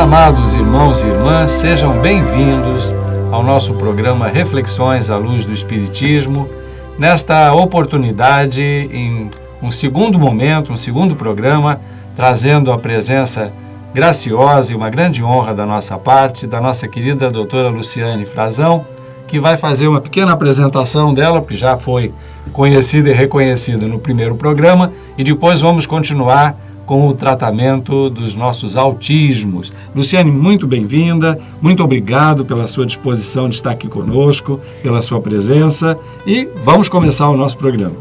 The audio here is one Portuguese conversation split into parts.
Amados irmãos e irmãs, sejam bem-vindos ao nosso programa Reflexões à Luz do Espiritismo. Nesta oportunidade, em um segundo momento, um segundo programa, trazendo a presença graciosa e uma grande honra da nossa parte, da nossa querida doutora Luciane Frazão, que vai fazer uma pequena apresentação dela, porque já foi conhecida e reconhecida no primeiro programa, e depois vamos continuar com o tratamento dos nossos autismos. Luciane, muito bem-vinda, muito obrigado pela sua disposição de estar aqui conosco, pela sua presença, e vamos começar o nosso programa.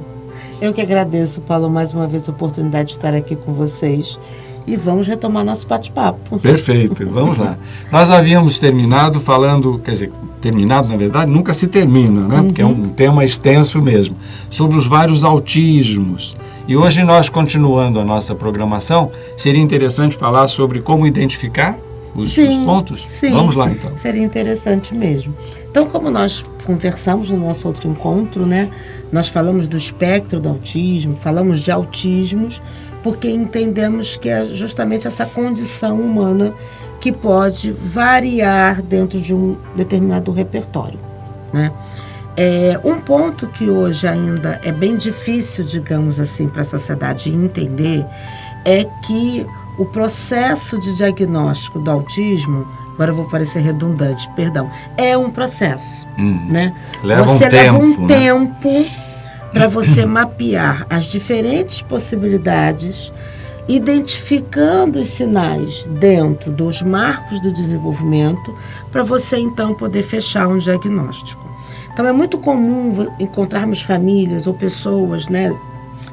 Eu que agradeço, Paulo, mais uma vez a oportunidade de estar aqui com vocês e vamos retomar nosso bate-papo. Perfeito, vamos lá. Nós havíamos terminado falando, quer dizer, terminado na verdade, nunca se termina, né? Porque é um tema extenso mesmo, sobre os vários autismos. E hoje nós, continuando a nossa programação, seria interessante falar sobre como identificar os pontos? Sim, vamos lá então. Seria interessante mesmo. Então, como nós conversamos no nosso outro encontro, né? Nós falamos do espectro do autismo, falamos de autismos, porque entendemos que é justamente essa condição humana que pode variar dentro de um determinado repertório, né? Um ponto que hoje ainda é bem difícil, digamos assim, para a sociedade entender é que o processo de diagnóstico do autismo, agora eu vou parecer redundante, perdão, é um processo, né? Você leva um tempo para você mapear as diferentes possibilidades, identificando os sinais dentro dos marcos do desenvolvimento, para você então poder fechar um diagnóstico. Então, é muito comum encontrarmos famílias ou pessoas, né,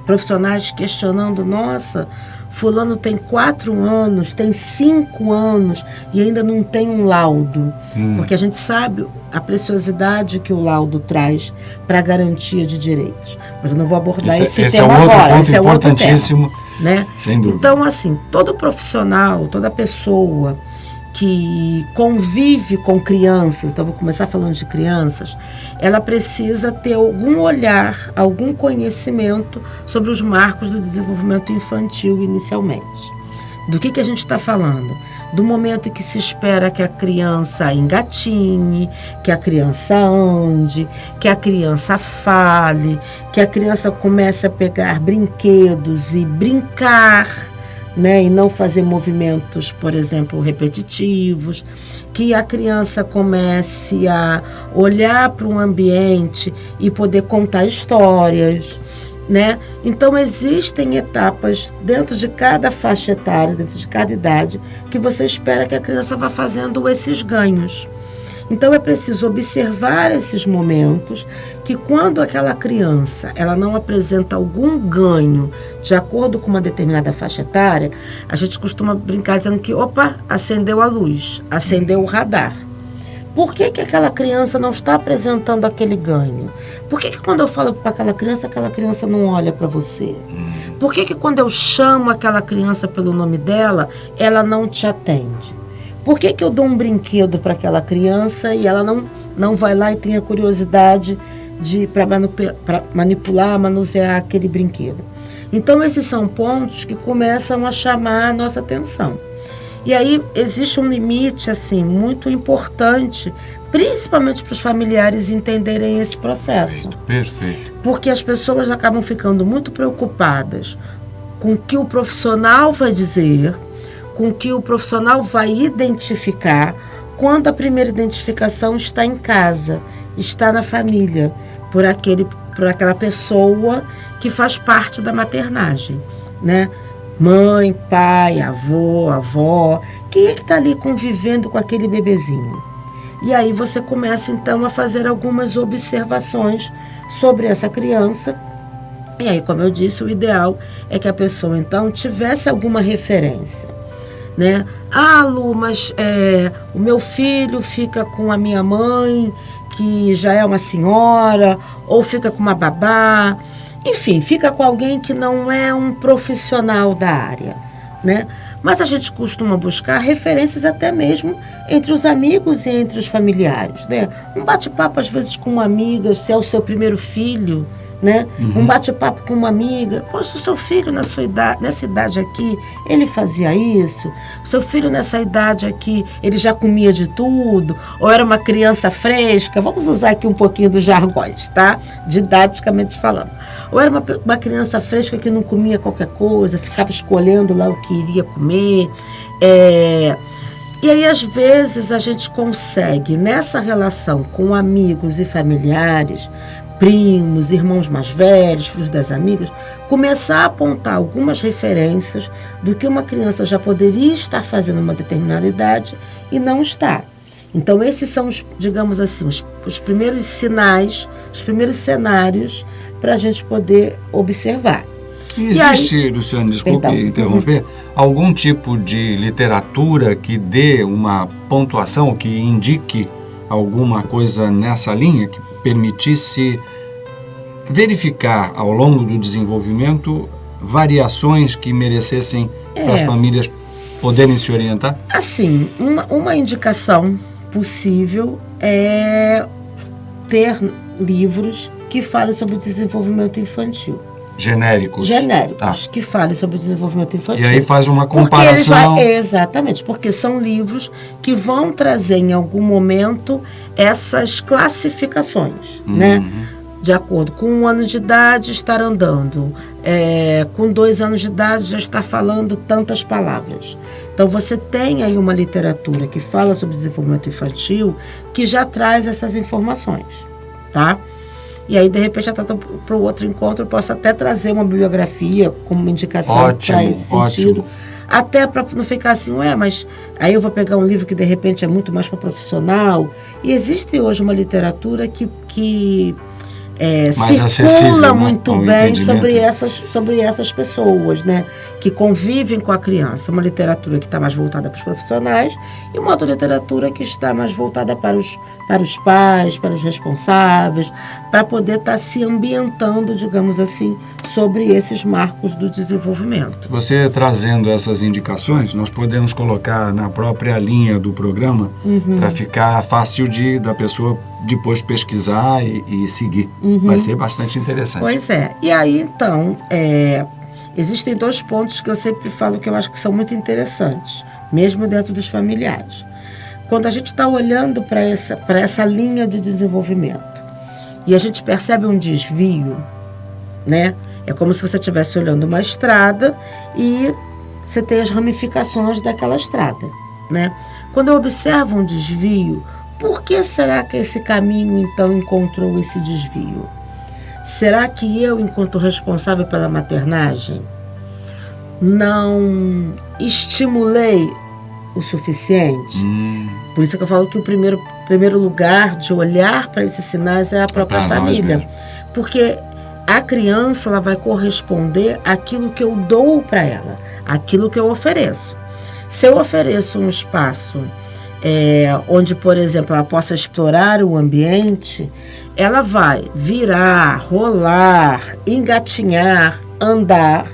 profissionais questionando, nossa, fulano tem 4 anos, tem 5 anos e ainda não tem um laudo. Porque a gente sabe a preciosidade que o laudo traz para a garantia de direitos. Mas eu não vou abordar esse tema agora. Esse é outro ponto importantíssimo, né? Sem dúvida. Então, assim, todo profissional, toda pessoa que convive com crianças, então vou começar falando de crianças, ela precisa ter algum olhar, algum conhecimento sobre os marcos do desenvolvimento infantil inicialmente. Do que a gente está falando? Do momento em que se espera que a criança engatinhe, que a criança ande, que a criança fale, que a criança comece a pegar brinquedos e brincar, né, e não fazer movimentos, por exemplo, repetitivos, que a criança comece a olhar para um ambiente e poder contar histórias, né? Então, existem etapas dentro de cada faixa etária, dentro de cada idade, que você espera que a criança vá fazendo esses ganhos. Então, é preciso observar esses momentos que quando aquela criança ela não apresenta algum ganho de acordo com uma determinada faixa etária, a gente costuma brincar dizendo que, opa, acendeu a luz, acendeu o radar. Por que aquela criança não está apresentando aquele ganho? Por que quando eu falo para aquela criança não olha para você? Por que quando eu chamo aquela criança pelo nome dela, ela não te atende? Por que eu dou um brinquedo para aquela criança e ela não vai lá e tem a curiosidade para manipular, manusear aquele brinquedo? Então, esses são pontos que começam a chamar a nossa atenção. E aí, existe um limite, assim, muito importante, principalmente para os familiares entenderem esse processo. Perfeito. Porque as pessoas acabam ficando muito preocupadas com o que o profissional vai dizer, com o que o profissional vai identificar, quando a primeira identificação está em casa, está na família, por aquela pessoa que faz parte da maternagem, né? Mãe, pai, avô, avó, quem é que está ali convivendo com aquele bebezinho? E aí você começa então a fazer algumas observações sobre essa criança. E aí, como eu disse, o ideal é que a pessoa então tivesse alguma referência, né? Ah, Lu, mas o meu filho fica com a minha mãe, que já é uma senhora, ou fica com uma babá, enfim, fica com alguém que não é um profissional da área, né? Mas a gente costuma buscar referências até mesmo entre os amigos e entre os familiares, né? Um bate-papo, às vezes, com uma amiga, se é o seu primeiro filho, né? Um bate-papo com uma amiga. Poxa, o seu filho nessa idade aqui, ele fazia isso? O seu filho nessa idade aqui, ele já comia de tudo? Ou era uma criança fresca? Vamos usar aqui um pouquinho dos jargões, tá? Didaticamente falando. Ou era uma criança fresca que não comia qualquer coisa, ficava escolhendo lá o que iria comer. E aí, às vezes, a gente consegue, nessa relação com amigos e familiares, primos, irmãos mais velhos, filhos das amigas, começar a apontar algumas referências do que uma criança já poderia estar fazendo em uma determinada idade e não está. Então, esses são, digamos assim, os primeiros sinais, os primeiros cenários para a gente poder observar. Existe, Luciane, desculpe interromper, algum tipo de literatura que dê uma pontuação, que indique alguma coisa nessa linha, que permitisse verificar ao longo do desenvolvimento variações que merecessem para as famílias poderem se orientar? Assim, uma indicação possível é ter livros que falem sobre o desenvolvimento infantil. Genéricos, que falem sobre o desenvolvimento infantil. E aí faz uma comparação. Exatamente, porque são livros que vão trazer em algum momento essas classificações, né? De acordo com 1 ano de idade, estar andando. Com 2 anos de idade, já está falando tantas palavras. Então, você tem aí uma literatura que fala sobre desenvolvimento infantil que já traz essas informações, tá? E aí, de repente, até para o outro encontro, eu posso até trazer uma bibliografia como uma indicação para esse sentido. Até para não ficar assim, mas aí eu vou pegar um livro que, de repente, é muito mais para profissional. E existe hoje uma literatura que circula muito bem sobre essas pessoas, né? Que convivem com a criança. Uma literatura que está mais voltada para os profissionais e uma outra literatura que está mais voltada para os pais, para os responsáveis, para poder estar se ambientando, digamos assim, sobre esses marcos do desenvolvimento. Você trazendo essas indicações, nós podemos colocar na própria linha do programa para ficar fácil da pessoa depois pesquisar e seguir. Vai ser bastante interessante. Pois é. E aí, então, existem 2 pontos que eu sempre falo que eu acho que são muito interessantes, mesmo dentro dos familiares. Quando a gente está olhando para essa linha de desenvolvimento e a gente percebe um desvio, né? É como se você estivesse olhando uma estrada e você tem as ramificações daquela estrada, né? Quando eu observo um desvio, por que será que esse caminho, então, encontrou esse desvio? Será que eu, enquanto responsável pela maternagem, não estimulei o suficiente? Por isso que eu falo que o primeiro lugar de olhar para esses sinais é a própria família. Porque a criança, ela vai corresponder àquilo que eu dou para ela, àquilo que eu ofereço. Se eu ofereço um espaço onde, por exemplo, ela possa explorar o ambiente, ela vai virar, rolar, engatinhar, andar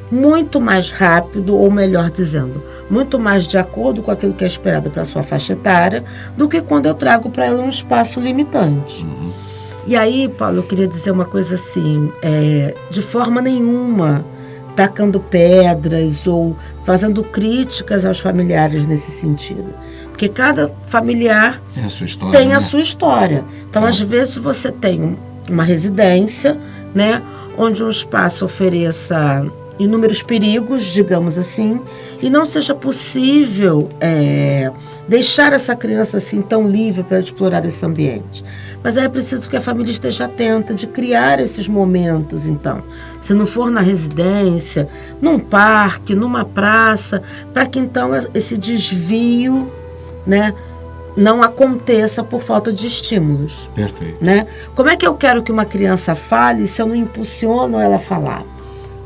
muito mais rápido, ou melhor dizendo, muito mais de acordo com aquilo que é esperado para a sua faixa etária, do que quando eu trago para ela um espaço limitante. E aí, Paulo, eu queria dizer uma coisa assim, de forma nenhuma tacando pedras ou fazendo críticas aos familiares nesse sentido. Porque cada familiar tem a sua história. Então, às vezes, você tem uma residência, né, onde um espaço ofereça inúmeros perigos, digamos assim, e não seja possível deixar essa criança assim tão livre para explorar esse ambiente. Mas aí é preciso que a família esteja atenta de criar esses momentos, então. Se não for na residência, num parque, numa praça, para que então esse desvio, né, não aconteça por falta de estímulos. Perfeito. Né? Como é que eu quero que uma criança fale se eu não impulsiono ela a falar?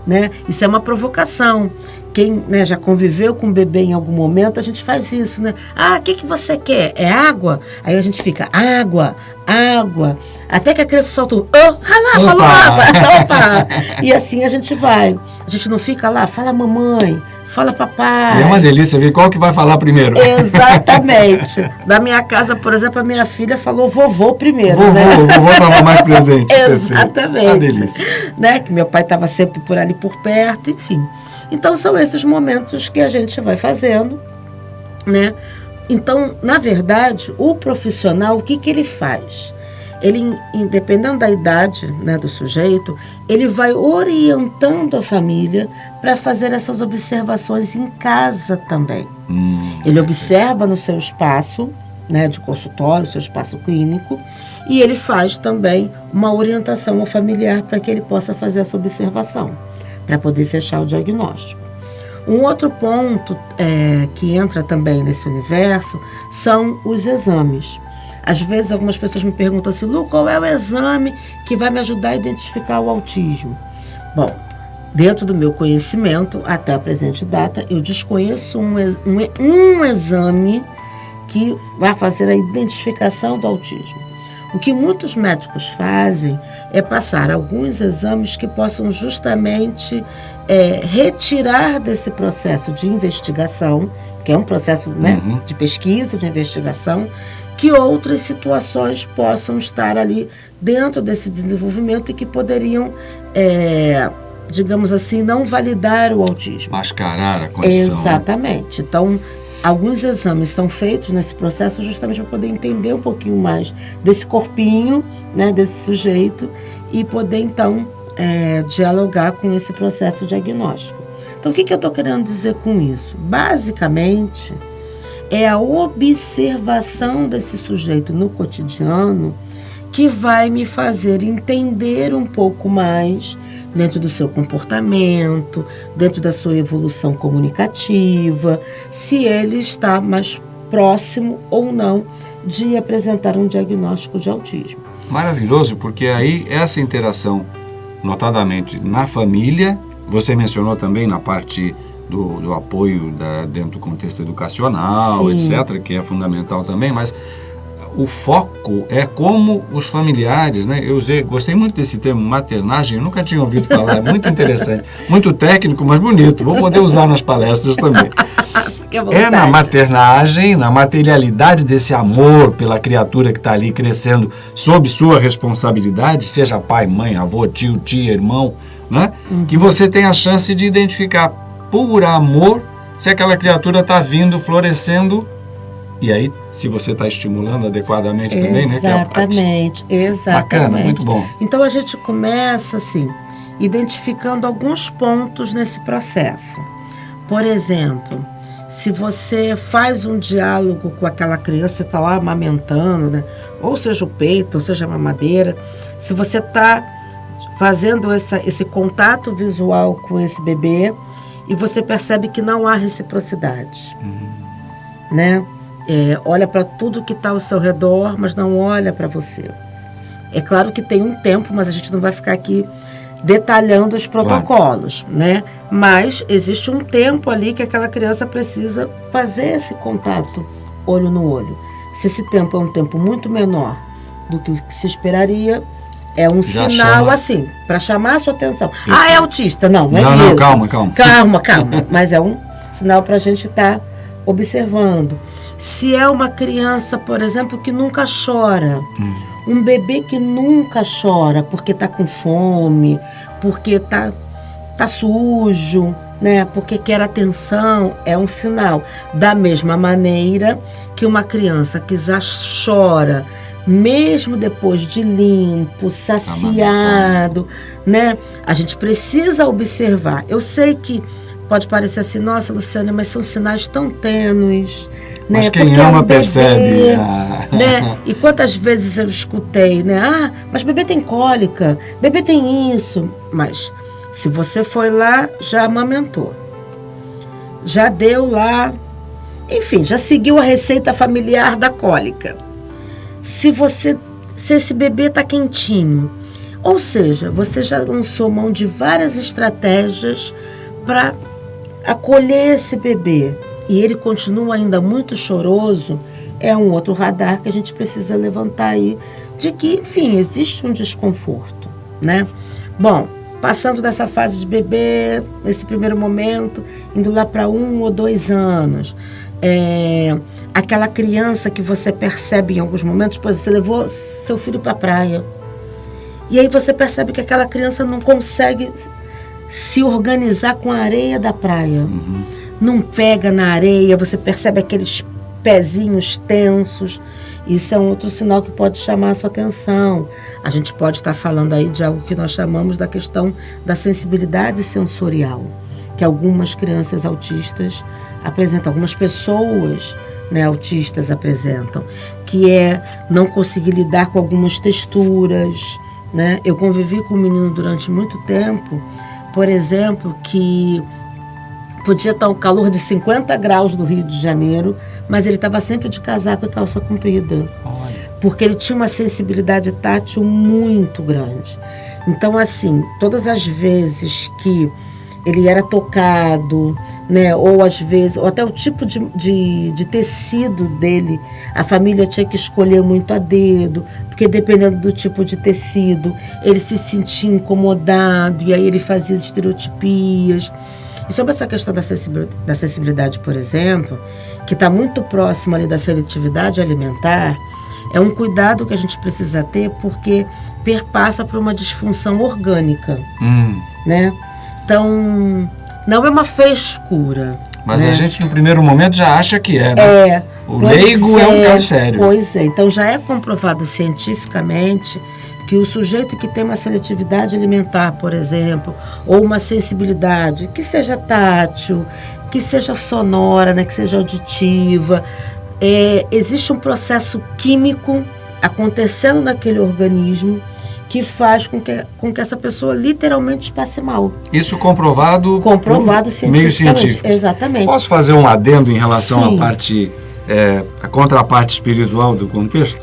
Né? Isso é uma provocação. Quem, né, já conviveu com o bebê em algum momento, a gente faz isso, né? O que você quer? É água? Aí a gente fica, água, água, até que a criança solta um, falou água, opa! E assim a gente vai. A gente não fica lá, fala mamãe, fala papai. E é uma delícia ver qual que vai falar primeiro. Exatamente. Na minha casa, por exemplo, a minha filha falou vovô primeiro. Vovô estava mais presente. Exatamente. Uma delícia. Né? Que meu pai estava sempre por ali por perto, enfim. Então são esses momentos que a gente vai fazendo, né? Então, na verdade, o profissional, o que ele faz? Ele, dependendo da idade, né, do sujeito, ele vai orientando a família para fazer essas observações em casa também. Ele observa no seu espaço, né, de consultório, seu espaço clínico, e ele faz também uma orientação ao familiar para que ele possa fazer essa observação, para poder fechar o diagnóstico. Um outro ponto que entra também nesse universo são os exames. Às vezes algumas pessoas me perguntam assim, Lu, qual é o exame que vai me ajudar a identificar o autismo? Bom, dentro do meu conhecimento, até a presente data, eu desconheço um exame que vai fazer a identificação do autismo. O que muitos médicos fazem é passar alguns exames que possam justamente retirar desse processo de investigação, que é um processo, né, de pesquisa, de investigação, que outras situações possam estar ali dentro desse desenvolvimento e que poderiam, digamos assim, não validar o autismo. Mascarar a condição. Exatamente. Né? Então, alguns exames são feitos nesse processo justamente para poder entender um pouquinho mais desse corpinho, né, desse sujeito, e poder, então, dialogar com esse processo diagnóstico. Então, o que eu estou querendo dizer com isso? Basicamente, é a observação desse sujeito no cotidiano que vai me fazer entender um pouco mais dentro do seu comportamento, dentro da sua evolução comunicativa, se ele está mais próximo ou não de apresentar um diagnóstico de autismo. Maravilhoso, porque aí essa interação, notadamente na família, você mencionou também na parte do apoio dentro do contexto educacional, sim, etc., que é fundamental também, mas o foco é como os familiares, né? Eu gostei muito desse termo maternagem, eu nunca tinha ouvido falar, é muito interessante, muito técnico, mas bonito, vou poder usar nas palestras também. É na maternagem, na materialidade desse amor pela criatura que está ali crescendo sob sua responsabilidade, seja pai, mãe, avô, tio, tia, irmão, né? Que você tem a chance de identificar por amor se aquela criatura está vindo, florescendo, e aí se você está estimulando adequadamente também, né? Exatamente, exatamente. Bacana, muito bom. Então a gente começa assim, identificando alguns pontos nesse processo. Por exemplo, se você faz um diálogo com aquela criança, está lá amamentando, né? Ou seja o peito, ou seja a mamadeira, se você está fazendo esse contato visual com esse bebê e você percebe que não há reciprocidade, né? Olha para tudo que está ao seu redor, mas não olha para você. É claro que tem um tempo, mas a gente não vai ficar aqui detalhando os protocolos, claro, né? Mas existe um tempo ali que aquela criança precisa fazer esse contato olho no olho. Se esse tempo é um tempo muito menor do que se esperaria, é um já sinal chama, assim, para chamar a sua atenção. Isso. É autista. Não é isso. Calma. Mas é um sinal para a gente estar observando. Se é uma criança, por exemplo, que nunca chora, um bebê que nunca chora porque está com fome, porque está sujo, né? Porque quer atenção, é um sinal. Da mesma maneira que uma criança que já chora, mesmo depois de limpo, saciado, né? A gente precisa observar. Eu sei que pode parecer assim, nossa, Luciana, mas são sinais tão tênues, né? Mas quem ama percebe. Né? E quantas vezes eu escutei, né? Mas bebê tem cólica, bebê tem isso. Mas se você foi lá, já amamentou, já deu lá, enfim, já seguiu a receita familiar da cólica. Se esse bebê está quentinho, ou seja, você já lançou mão de várias estratégias para acolher esse bebê e ele continua ainda muito choroso, é um outro radar que a gente precisa levantar aí de que, enfim, existe um desconforto, né? Bom, passando dessa fase de bebê, nesse primeiro momento, indo lá para 1 ou 2 anos, aquela criança que você percebe em alguns momentos, pois você levou seu filho para a praia, e aí você percebe que aquela criança não consegue se organizar com a areia da praia. Não pega na areia, você percebe aqueles pezinhos tensos. Isso é um outro sinal que pode chamar a sua atenção. A gente pode estar falando aí de algo que nós chamamos da questão da sensibilidade sensorial, que algumas crianças autistas apresentam, algumas pessoas, né, autistas apresentam, que é não conseguir lidar com algumas texturas, né? Eu convivi com um menino durante muito tempo, por exemplo, que podia estar um calor de 50 graus no Rio de Janeiro, mas ele estava sempre de casaco e calça comprida. Olha. Porque ele tinha uma sensibilidade tátil muito grande. Então, assim, todas as vezes que ele era tocado, né, ou às vezes, ou até o tipo de tecido dele, a família tinha que escolher muito a dedo, porque dependendo do tipo de tecido, ele se sentia incomodado, e aí ele fazia estereotipias. E sobre essa questão da sensibilidade, por exemplo, que está muito próximo ali da seletividade alimentar, é um cuidado que a gente precisa ter, porque perpassa por uma disfunção orgânica, né? Então, não é uma frescura. Mas né? a gente, no primeiro momento, já acha que é, né? O leigo é um caso sério. Pois é. Então, já é comprovado cientificamente que o sujeito que tem uma seletividade alimentar, por exemplo, ou uma sensibilidade, que seja tátil, que seja sonora, né, que seja auditiva, existe um processo químico acontecendo naquele organismo que faz com que essa pessoa literalmente passe mal. Isso comprovado cientificamente. Meio científico. Exatamente. Posso fazer um adendo em relação Sim. à parte, a contraparte espiritual do contexto?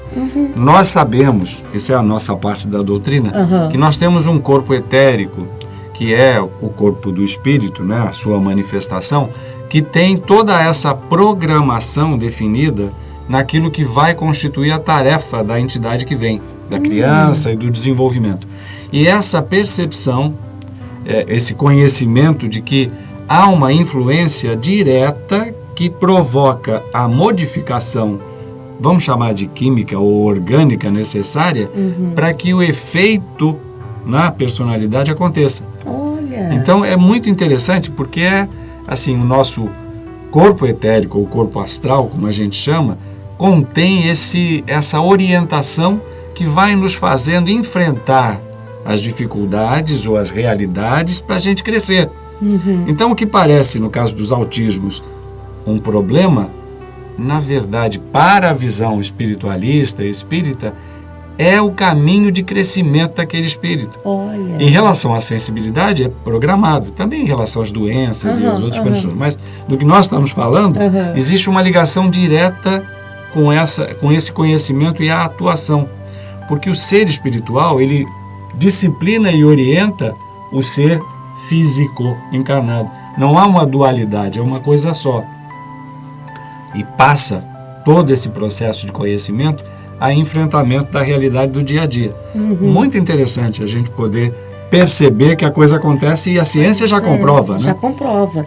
Nós sabemos, isso é a nossa parte da doutrina, que nós temos um corpo etérico, que é o corpo do espírito, né, a sua manifestação, que tem toda essa programação definida naquilo que vai constituir a tarefa da entidade que vem, da criança e do desenvolvimento. E essa percepção, esse conhecimento de que há uma influência direta que provoca a modificação, vamos chamar de química ou orgânica necessária, para que o efeito na personalidade aconteça. Olha. Então é muito interessante, porque assim, o nosso corpo etérico, ou corpo astral, como a gente chama, contém essa orientação que vai nos fazendo enfrentar as dificuldades ou as realidades para a gente crescer. Então, o que parece, no caso dos autismos, um problema, na verdade, para a visão espiritualista e espírita, é o caminho de crescimento daquele espírito. Olha. Em relação à sensibilidade, é programado. Também em relação às doenças e às outras condições. Mas do que nós estamos falando, existe uma ligação direta com esse conhecimento e a atuação. Porque o ser espiritual, ele disciplina e orienta o ser físico encarnado. Não há uma dualidade, é uma coisa só. E passa todo esse processo de conhecimento a enfrentamento da realidade do dia a dia. Muito interessante a gente poder perceber que a coisa acontece e a ciência já comprova, né? Já comprova.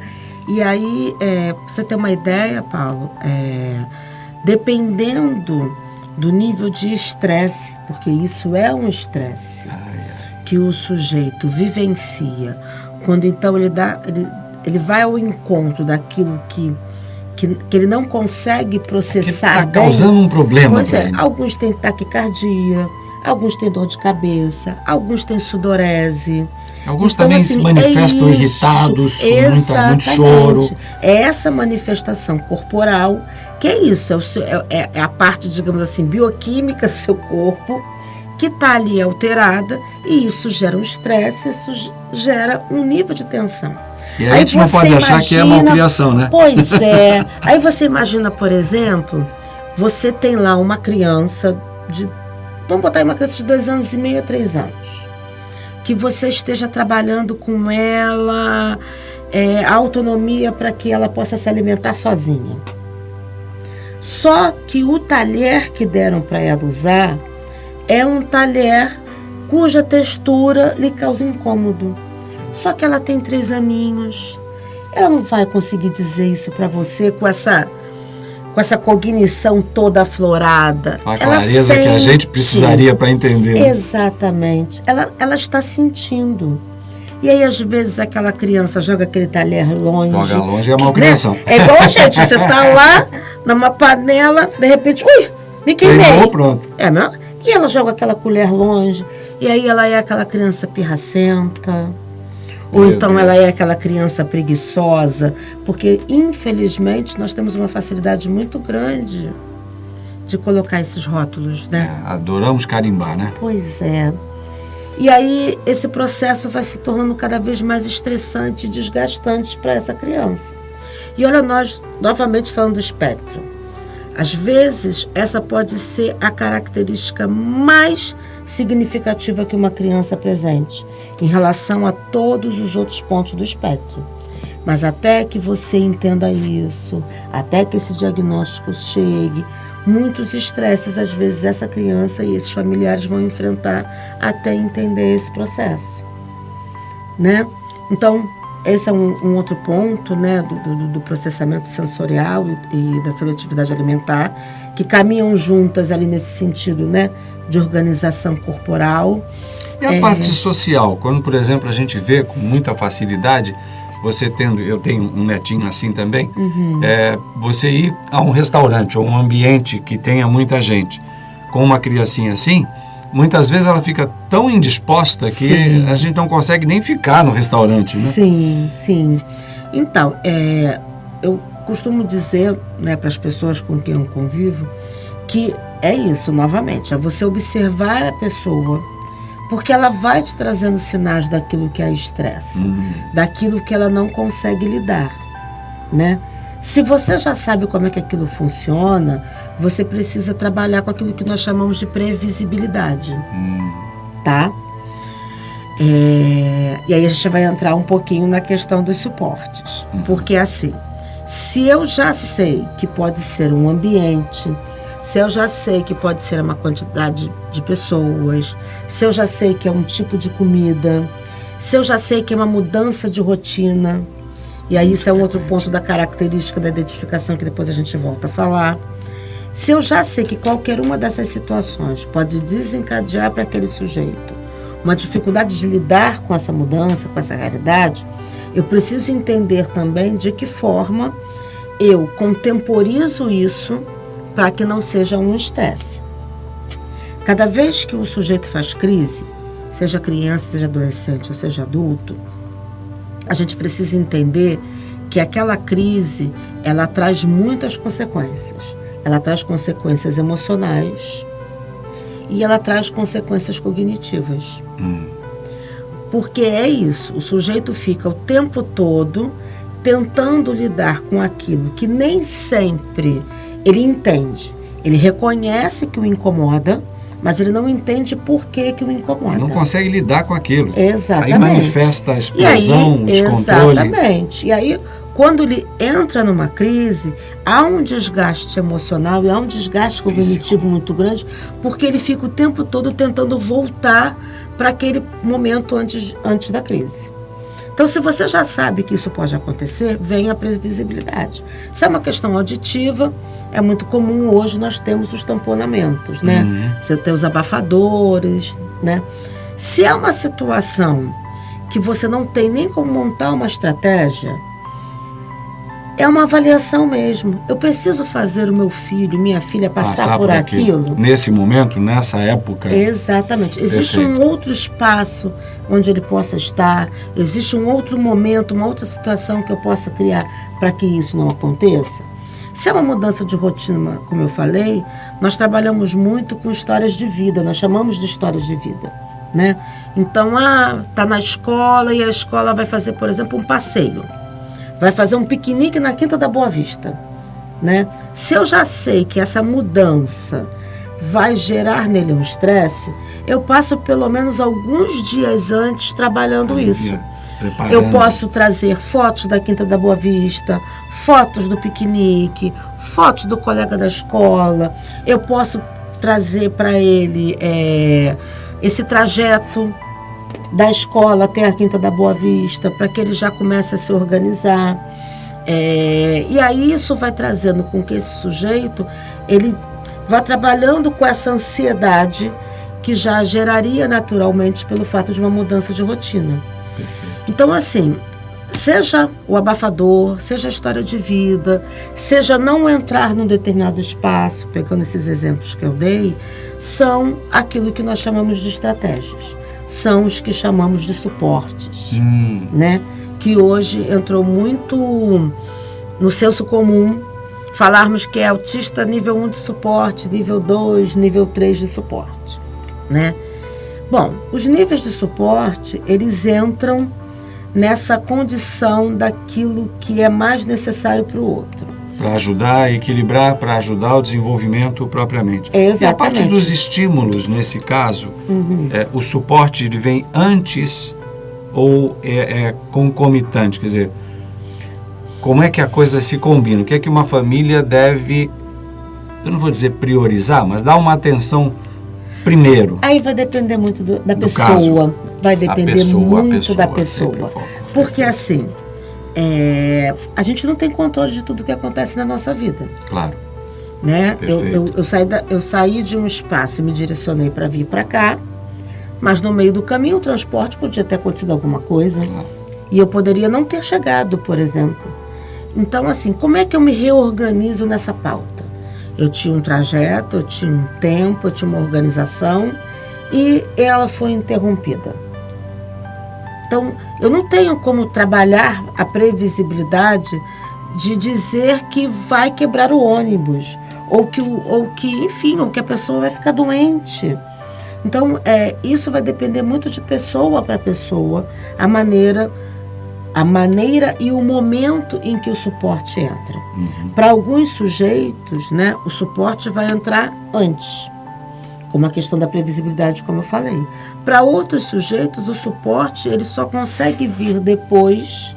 E aí, pra você ter uma ideia, Paulo, dependendo do nível de estresse, porque isso é um estresse que o sujeito vivencia, quando então ele vai ao encontro daquilo que ele não consegue processar bem. Está causando um problema. Pois alguns têm taquicardia, alguns têm dor de cabeça, alguns têm sudorese. Alguns então, também assim, se manifestam irritados, com muito choro. É essa manifestação corporal, que é isso, é a parte, digamos assim, bioquímica do seu corpo, que está ali alterada, e isso gera um estresse, isso gera um nível de tensão. E aí a gente não pode achar que é malcriação, né? Pois é. Aí você imagina, por exemplo, você tem lá uma criança vamos botar aí uma criança de 2 anos e meio a 3 anos, que você esteja trabalhando com ela a autonomia para que ela possa se alimentar sozinha. Só que o talher que deram para ela usar é um talher cuja textura lhe causa incômodo. Só que ela tem 3 aninhos. Ela não vai conseguir dizer isso para você com essa cognição toda aflorada. A clareza que a gente precisaria para entender. Exatamente. Ela está sentindo. E aí, às vezes, aquela criança joga aquele talher longe. Joga longe, é uma malcriação. Né? É igual a gente, você está lá, numa panela, de repente, ui, me queimei. Queimou, pronto. E ela joga aquela colher longe, e aí ela é aquela criança pirracenta, ou então ela é aquela criança preguiçosa, porque, infelizmente, nós temos uma facilidade muito grande de colocar esses rótulos, né? Adoramos carimbar, né? Pois é. E aí esse processo vai se tornando cada vez mais estressante e desgastante para essa criança. E olha, nós novamente falando do espectro. Às vezes, essa pode ser a característica mais significativa que uma criança apresente em relação a todos os outros pontos do espectro. Mas até que você entenda isso, até que esse diagnóstico chegue, muitos estresses, às vezes, essa criança e esses familiares vão enfrentar até entender esse processo, né? Então, esse é um outro ponto, né, do processamento sensorial e da seletividade alimentar, que caminham juntas ali nesse sentido, né, de organização corporal. E a parte social, quando, por exemplo, a gente vê com muita facilidade, eu tenho um netinho assim também, você ir a um restaurante ou um ambiente que tenha muita gente, com uma criancinha assim, muitas vezes ela fica tão indisposta que Sim. a gente não consegue nem ficar no restaurante, né? Sim, sim. Então, eu costumo dizer, né, para as pessoas com quem eu convivo, que é isso, novamente, é você observar a pessoa, porque ela vai te trazendo sinais daquilo que a estressa, daquilo que ela não consegue lidar, né? Se você já sabe como é que aquilo funciona, você precisa trabalhar com aquilo que nós chamamos de previsibilidade, tá? E aí a gente vai entrar um pouquinho na questão dos suportes, porque assim, se eu já sei que pode ser um ambiente, se eu já sei que pode ser uma quantidade de pessoas, se eu já sei que é um tipo de comida, se eu já sei que é uma mudança de rotina, e aí isso é um outro ponto da característica da identificação que depois a gente volta a falar. Se eu já sei que qualquer uma dessas situações pode desencadear para aquele sujeito uma dificuldade de lidar com essa mudança, com essa realidade, eu preciso entender também de que forma eu contemporizo isso para que não seja um estresse. Cada vez que o sujeito faz crise, seja criança, seja adolescente ou seja adulto, a gente precisa entender que aquela crise, ela traz muitas consequências. Ela traz consequências emocionais e ela traz consequências cognitivas. Porque é isso, o sujeito fica o tempo todo tentando lidar com aquilo que nem sempre ele entende. Ele reconhece que o incomoda, mas ele não entende por que o incomoda. Ele não consegue lidar com aquilo. Exatamente. Aí manifesta a explosão, o descontrole. Exatamente. E aí, quando ele entra numa crise, há um desgaste emocional e há um desgaste cognitivo muito grande, porque ele fica o tempo todo tentando voltar para aquele momento antes da crise. Então, se você já sabe que isso pode acontecer, vem a previsibilidade. Se é uma questão auditiva, é muito comum hoje nós temos os tamponamentos, né? Você tem os abafadores, né? Se é uma situação que você não tem nem como montar uma estratégia, é uma avaliação mesmo. Eu preciso fazer o meu filho, minha filha passar por aquilo. Nesse momento, nessa época. Exatamente. Existe um outro espaço onde ele possa estar, existe um outro momento, uma outra situação que eu possa criar para que isso não aconteça. Se é uma mudança de rotina, como eu falei, nós trabalhamos muito com histórias de vida, nós chamamos de histórias de vida, né? Então, tá na escola e a escola vai fazer, por exemplo, um passeio. Vai fazer um piquenique na Quinta da Boa Vista, né? Se eu já sei que essa mudança vai gerar nele um estresse, eu passo pelo menos alguns dias antes trabalhando isso. Eu posso trazer fotos da Quinta da Boa Vista, fotos do piquenique, fotos do colega da escola. Eu posso trazer para ele esse trajeto da escola até a Quinta da Boa Vista, para que ele já comece a se organizar. E aí isso vai trazendo com que esse sujeito, ele vá trabalhando com essa ansiedade que já geraria naturalmente pelo fato de uma mudança de rotina. Perfeito. Então, assim, seja o abafador, seja a história de vida, seja não entrar num determinado espaço, pegando esses exemplos que eu dei, são aquilo que nós chamamos de estratégias. São os que chamamos de suportes, né? Que hoje entrou muito no senso comum falarmos que é autista nível 1 de suporte, nível 2, nível 3 de suporte, né? Bom, os níveis de suporte, eles entram nessa condição daquilo que é mais necessário para o outro. Para ajudar a equilibrar, para ajudar o desenvolvimento propriamente. Exatamente. E a parte dos estímulos, nesse caso, o suporte ele vem antes ou é concomitante? Quer dizer, como é que a coisa se combina? O que é que uma família deve, eu não vou dizer priorizar, mas dar uma atenção primeiro? Aí vai depender muito da pessoa. Caso. Vai depender muito da pessoa. Porque assim, a gente não tem controle de tudo que acontece na nossa vida. Claro. Né? Eu saí de um espaço e me direcionei para vir para cá, mas no meio do caminho o transporte podia ter acontecido alguma coisa. Claro. E eu poderia não ter chegado, por exemplo. Então, assim, como é que eu me reorganizo nessa pauta? Eu tinha um trajeto, eu tinha um tempo, eu tinha uma organização e ela foi interrompida. Então, eu não tenho como trabalhar a previsibilidade de dizer que vai quebrar o ônibus ou que a pessoa vai ficar doente. Então, isso vai depender muito de pessoa para pessoa, a maneira e o momento em que o suporte entra. Para alguns sujeitos, né, o suporte vai entrar antes, como a questão da previsibilidade, como eu falei. Para outros sujeitos, o suporte ele só consegue vir depois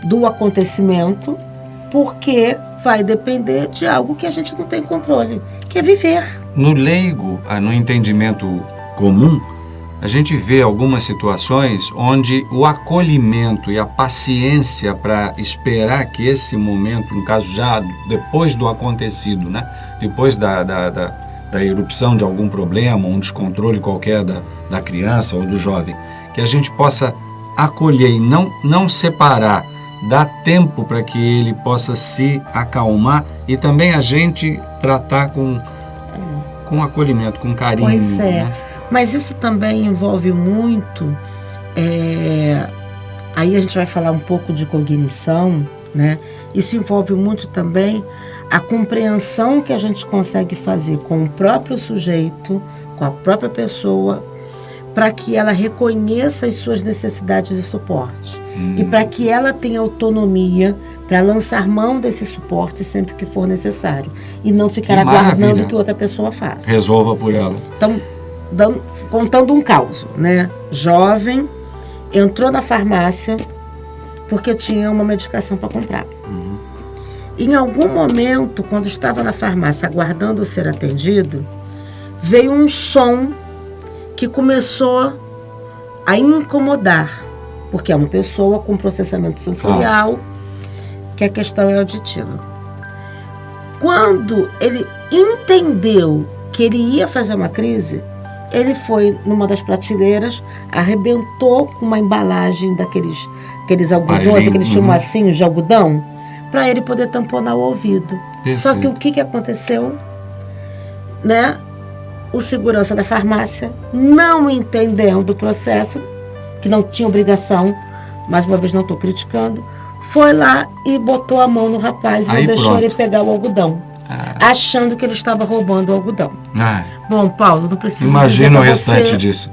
do acontecimento, porque vai depender de algo que a gente não tem controle, que é viver. No leigo, no entendimento comum, a gente vê algumas situações onde o acolhimento e a paciência para esperar que esse momento, no caso já depois do acontecido, né? Depois da erupção de algum problema, um descontrole qualquer da criança ou do jovem, que a gente possa acolher e não separar, dar tempo para que ele possa se acalmar e também a gente tratar com acolhimento, com carinho. Pois é. Né? Mas isso também envolve muito, aí a gente vai falar um pouco de cognição, né? Isso envolve muito também a compreensão que a gente consegue fazer com o próprio sujeito, com a própria pessoa, para que ela reconheça as suas necessidades de suporte e para que ela tenha autonomia para lançar mão desse suporte sempre que for necessário e não ficar aguardando que outra pessoa faça. Resolva por ela. Então, contando um caso, né? Jovem, entrou na farmácia porque tinha uma medicação para comprar. Em algum momento, quando estava na farmácia aguardando ser atendido, veio um som que começou a incomodar, porque é uma pessoa com processamento sensorial, que a questão é auditiva. Quando ele entendeu que ele ia fazer uma crise, ele foi numa das prateleiras, arrebentou com uma embalagem aqueles algodões, aqueles chumacinhos de algodão, para ele poder tamponar o ouvido. Perfeito. Só que o que aconteceu? Né? O segurança da farmácia, não entendendo o processo, que não tinha obrigação, mais uma vez não estou criticando, foi lá e botou a mão no rapaz e não deixou ele pegar o algodão, achando que ele estava roubando o algodão. Bom, Paulo, não precisa imagina o restante disso.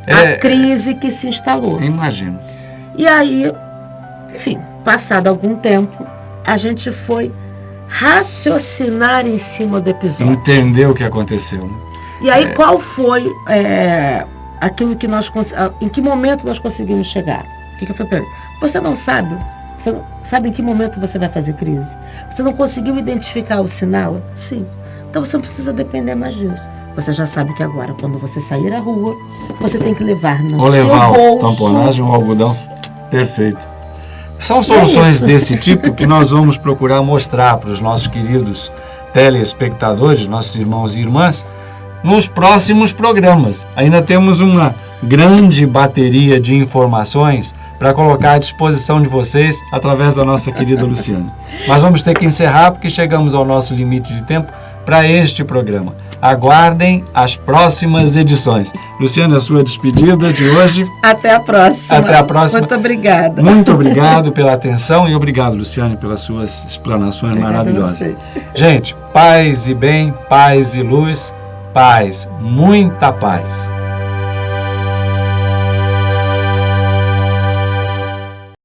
A crise que se instalou. Imagino. E aí, enfim, passado algum tempo, a gente foi raciocinar em cima do episódio. Entender o que aconteceu. E aí, qual foi aquilo que em que momento nós conseguimos chegar? O que foi para ele? Você não sabe em que momento você vai fazer crise? Você não conseguiu identificar o sinal? Sim. Então você não precisa depender mais disso. Você já sabe que agora, quando você sair à rua, você tem que levar no Ou seu levar bolso... tamponagem ou algodão. Perfeito. São soluções desse tipo que nós vamos procurar mostrar para os nossos queridos telespectadores, nossos irmãos e irmãs, nos próximos programas. Ainda temos uma grande bateria de informações para colocar à disposição de vocês através da nossa querida Luciana. Mas vamos ter que encerrar porque chegamos ao nosso limite de tempo para este programa. Aguardem as próximas edições. Luciana, a sua despedida de hoje. Até a próxima. Até a próxima. Muito obrigada. Muito obrigado pela atenção e obrigado, Luciane, pelas suas explanações Obrigada maravilhosas. Gente, paz e bem, paz e luz, paz, muita paz.